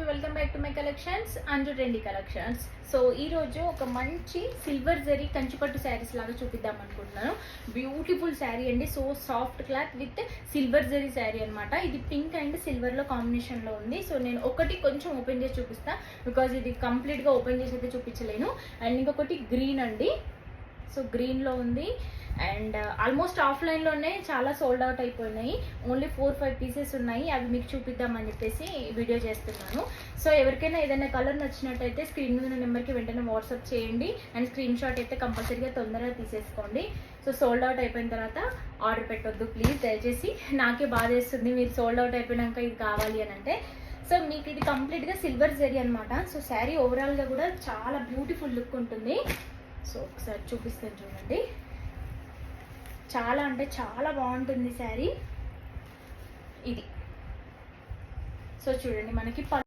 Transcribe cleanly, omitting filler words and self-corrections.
Welcome back to my collections and trendy collections. So ఈ రోజు ఒక మంచి సిల్వర్ జరీ కంచిపట్టు శారీస్ లాగా చూపిద్దాం అనుకుంటున్నాను. బ్యూటిఫుల్ శారీ అండి. So soft cloth with silver zari sari అనమాట. ఇది పింక్ అండ్ సిల్వర్ లో కాంబినేషన్ లో ఉంది. సో నేను ఒకటి కొంచెం ఓపెన్ చేసి చూపిస్తా, బికాజ్ ఇది కంప్లీట్ గా ఓపెన్ చేసి అయితే చూపించలేను. అండ్ ఇంకొకటి గ్రీన్ అండి. సో గ్రీన్లో ఉంది అండ్ ఆల్మోస్ట్ ఆఫ్లైన్లోనే చాలా సోల్డ్ అవుట్ అయిపోయినాయి. ఓన్లీ 4-5 పీసెస్ ఉన్నాయి. అవి మీకు చూపిద్దామని చెప్పేసి వీడియో చేస్తున్నాను. సో ఎవరికైనా ఏదైనా కలర్ నచ్చినట్టయితే స్క్రీన్ మీద నెంబర్కి వెంటనే వాట్సాప్ చేయండి అండ్ స్క్రీన్ షాట్ అయితే కంపల్సరీగా తొందరగా తీసేసుకోండి. సో సోల్డ్ అవుట్ అయిపోయిన తర్వాత ఆర్డర్ పెట్టొద్దు ప్లీజ్, దయచేసి. నాకే బాధ వేస్తుంది మీరు సోల్డ్ అవుట్ అయిపోయినాక ఇది కావాలి అని అంటే. సో మీకు ఇది కంప్లీట్గా సిల్వర్ జరీ అనమాట. సో శారీ ఓవరాల్గా కూడా చాలా బ్యూటిఫుల్ లుక్ ఉంటుంది. సో ఒకసారి చూపిస్తాను చూడండి. చాలా అంటే చాలా బాగుంటుంది శారీ ఇది. సో చూడండి, మనకి